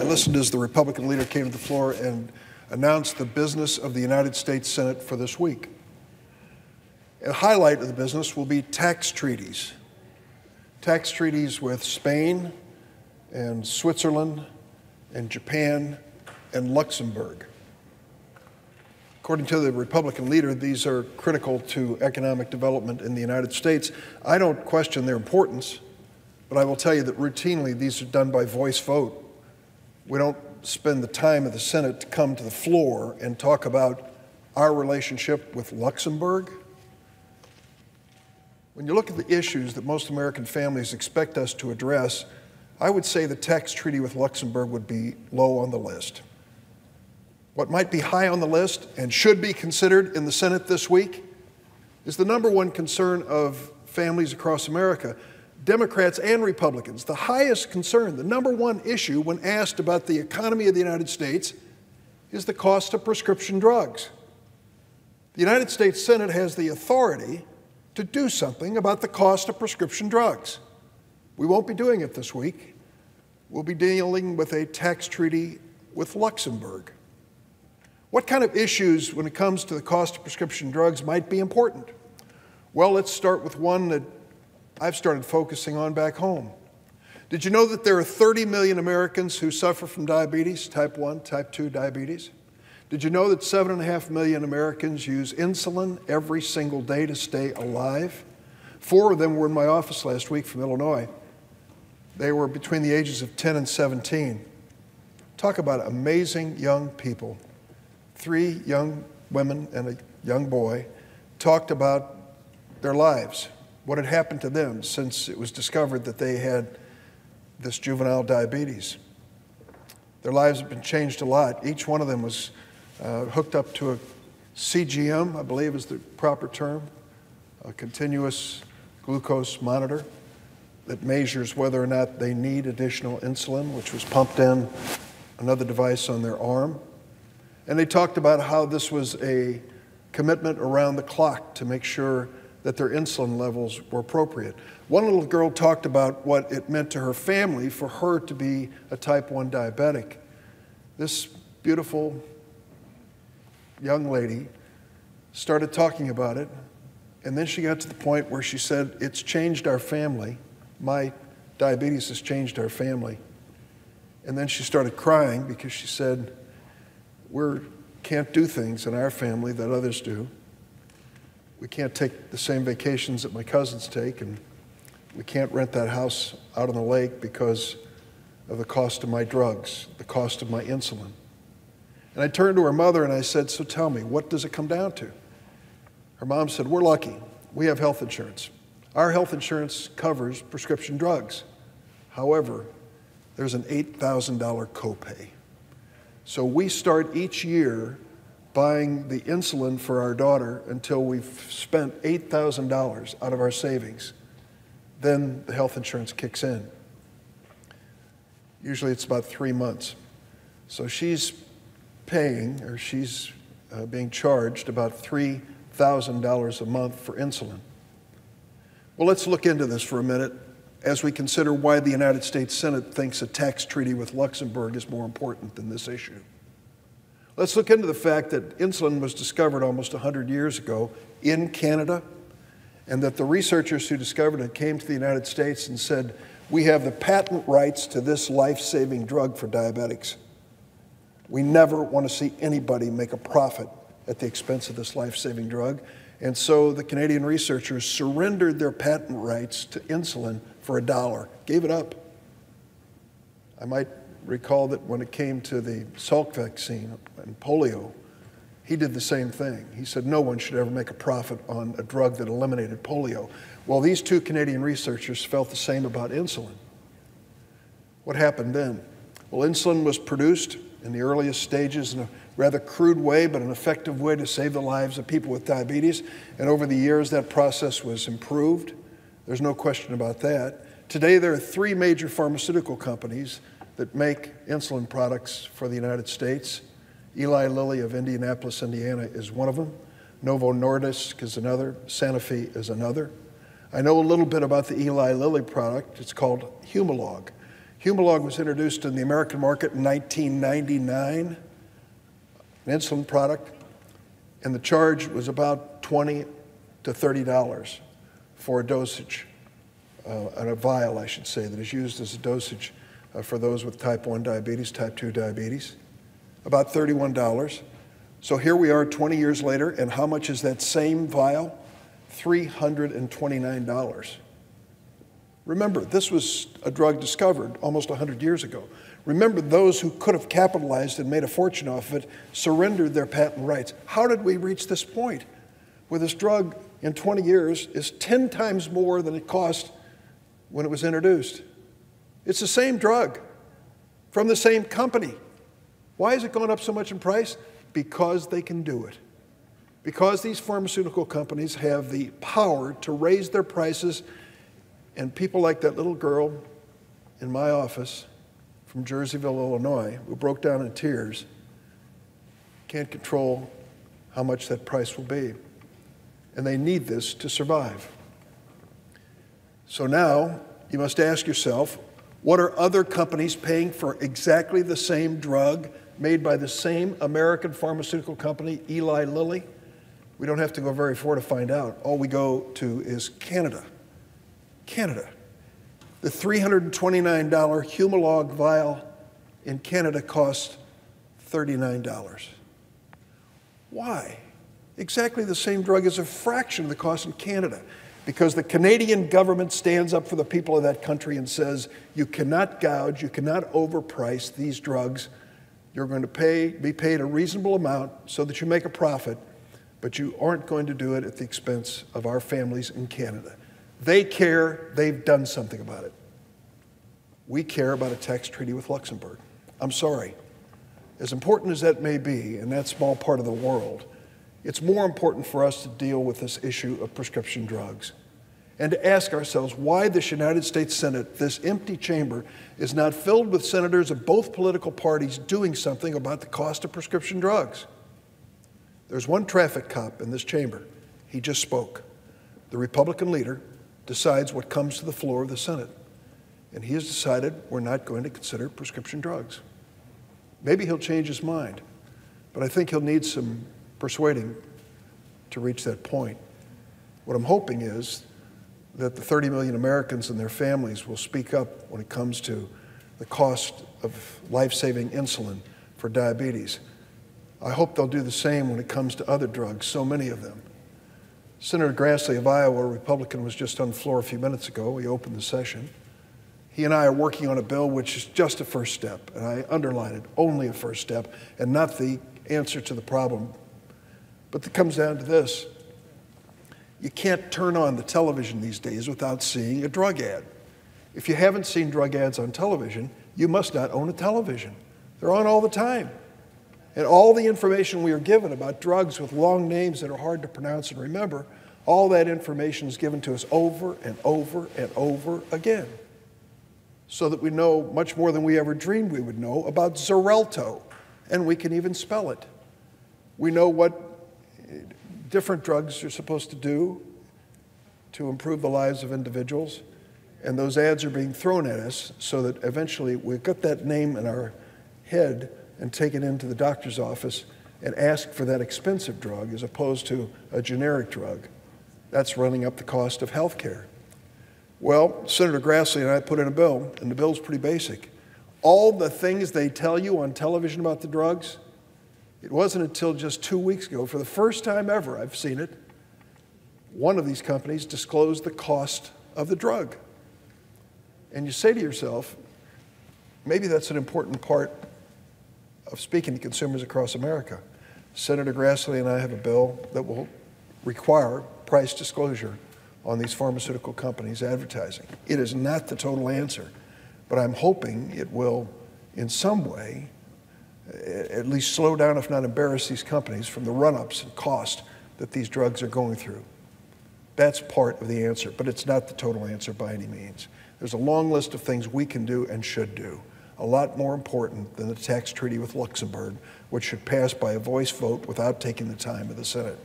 listened as the Republican leader came to the floor and announced the business of the United States Senate for this week. A highlight of the business will be tax treaties. Tax treaties with Spain and Switzerland and Japan and Luxembourg. According to the Republican leader, these are critical to economic development in the United States. I don't question their importance, but I will tell you that routinely these are done by voice vote. We don't spend the time of the Senate to come to the floor and talk about our relationship with Luxembourg. When you look at the issues that most American families expect us to address, I would say the tax treaty with Luxembourg would be low on the list. What might be high on the list and should be considered in the Senate this week is the number one concern of families across America, Democrats and Republicans. The highest concern, the number one issue when asked about the economy of the United States is the cost of prescription drugs. The United States Senate has the authority to do something about the cost of prescription drugs. We won't be doing it this week. We'll be dealing with a tax treaty with Luxembourg. What kind of issues when it comes to the cost of prescription drugs might be important? Well, let's start with one that I've started focusing on back home. Did you know that there are 30 million Americans who suffer from diabetes, type 1, type 2 diabetes? Did you know that 7.5 million Americans use insulin every single day to stay alive? 4 of them were in my office last week from Illinois. They were between the ages of 10 and 17. Talk about amazing young people. 3 young women and a young boy talked about their lives, what had happened to them since it was discovered that they had this juvenile diabetes. Their lives have been changed a lot. Each one of them was hooked up to a CGM, I believe is the proper term, a continuous glucose monitor that measures whether or not they need additional insulin, which was pumped in another device on their arm. And they talked about how this was a commitment around the clock to make sure that their insulin levels were appropriate. One little girl talked about what it meant to her family for her to be a type 1 diabetic. This beautiful young lady started talking about it, and then she got to the point where she said, "It's changed our family. My diabetes has changed our family." And then she started crying because she said, "We can't do things in our family that others do. We can't take the same vacations that my cousins take, and we can't rent that house out on the lake because of the cost of my drugs, the cost of my insulin." And I turned to her mother and I said, "So tell me, what does it come down to?" Her mom said, "We're lucky. We have health insurance. Our health insurance covers prescription drugs. However, there's an $8,000 copay. So we start each year buying the insulin for our daughter until we've spent $8,000 out of our savings. Then the health insurance kicks in. Usually it's about 3 months. So she's paying, or she's being charged about $3,000 a month for insulin." Well, let's look into this for a minute as we consider why the United States Senate thinks a tax treaty with Luxembourg is more important than this issue. Let's look into the fact that insulin was discovered almost 100 years ago in Canada, and that the researchers who discovered it came to the United States and said, "We have the patent rights to this life-saving drug for diabetics. We never want to see anybody make a profit at the expense of this life-saving drug." And so the Canadian researchers surrendered their patent rights to insulin for $1, gave it up. I might recall that when it came to the Salk vaccine and polio, he did the same thing. He said no one should ever make a profit on a drug that eliminated polio. Well, these 2 Canadian researchers felt the same about insulin. What happened then? Well, insulin was produced in the earliest stages in a rather crude way, but an effective way to save the lives of people with diabetes. And over the years, that process was improved. There's no question about that. Today, there are 3 major pharmaceutical companies that make insulin products for the United States. Eli Lilly of Indianapolis, Indiana is one of them. Novo Nordisk is another. Sanofi is another. I know a little bit about the Eli Lilly product. It's called Humalog. Humalog was introduced in the American market in 1999, an insulin product, and the charge was about $20 to $30 for a dosage, a vial, I should say, that is used as a dosage for those with type 1 diabetes, type 2 diabetes, about $31. So here we are 20 years later, and how much is that same vial? $329. Remember, this was a drug discovered almost 100 years ago. Remember, those who could have capitalized and made a fortune off of it surrendered their patent rights. How did we reach this point where this drug in 20 years is 10 times more than it cost when it was introduced? It's the same drug from the same company. Why has it gone up so much in price? Because they can do it. Because these pharmaceutical companies have the power to raise their prices, and people like that little girl in my office from Jerseyville, Illinois, who broke down in tears, can't control how much that price will be. And they need this to survive. So now you must ask yourself, what are other companies paying for exactly the same drug made by the same American pharmaceutical company, Eli Lilly? We don't have to go very far to find out. All we go to is Canada. Canada. The $329 Humalog vial in Canada costs $39. Why? Exactly the same drug is a fraction of the cost in Canada, because the Canadian government stands up for the people of that country and says, you cannot gouge, you cannot overprice these drugs. You're going to be paid a reasonable amount so that you make a profit, but you aren't going to do it at the expense of our families in Canada. They care, they've done something about it. We care about a tax treaty with Luxembourg. I'm sorry. As important as that may be in that small part of the world, it's more important for us to deal with this issue of prescription drugs and to ask ourselves why this United States Senate, this empty chamber, is not filled with senators of both political parties doing something about the cost of prescription drugs. There's one traffic cop in this chamber. He just spoke. The Republican leader decides what comes to the floor of the Senate. And he has decided we're not going to consider prescription drugs. Maybe he'll change his mind, but I think he'll need some persuading to reach that point. What I'm hoping is that the 30 million Americans and their families will speak up when it comes to the cost of life-saving insulin for diabetes. I hope they'll do the same when it comes to other drugs, so many of them. Senator Grassley of Iowa, a Republican, was just on the floor a few minutes ago. He opened the session. He and I are working on a bill which is just a first step, and I underline it, only a first step, and not the answer to the problem. But it comes down to this. You can't turn on the television these days without seeing a drug ad. If you haven't seen drug ads on television, you must not own a television. They're on all the time. And all the information we are given about drugs with long names that are hard to pronounce and remember, all that information is given to us over and over and over again, so that we know much more than we ever dreamed we would know about Xarelto, and we can even spell it. We know what different drugs are supposed to do to improve the lives of individuals, and those ads are being thrown at us so that eventually we've got that name in our head and take it into the doctor's office and ask for that expensive drug as opposed to a generic drug. That's running up the cost of health care. Well, Senator Grassley and I put in a bill, and the bill's pretty basic. All the things they tell you on television about the drugs, it wasn't until just 2 weeks ago, for the first time ever I've seen it, one of these companies disclosed the cost of the drug. And you say to yourself, maybe that's an important part of speaking to consumers across America. Senator Grassley and I have a bill that will require price disclosure on these pharmaceutical companies' advertising. It is not the total answer, but I'm hoping it will, in some way, at least slow down, if not embarrass these companies from the run-ups in cost that these drugs are going through. That's part of the answer, but it's not the total answer by any means. There's a long list of things we can do and should do, a lot more important than the tax treaty with Luxembourg, which should pass by a voice vote without taking the time of the Senate.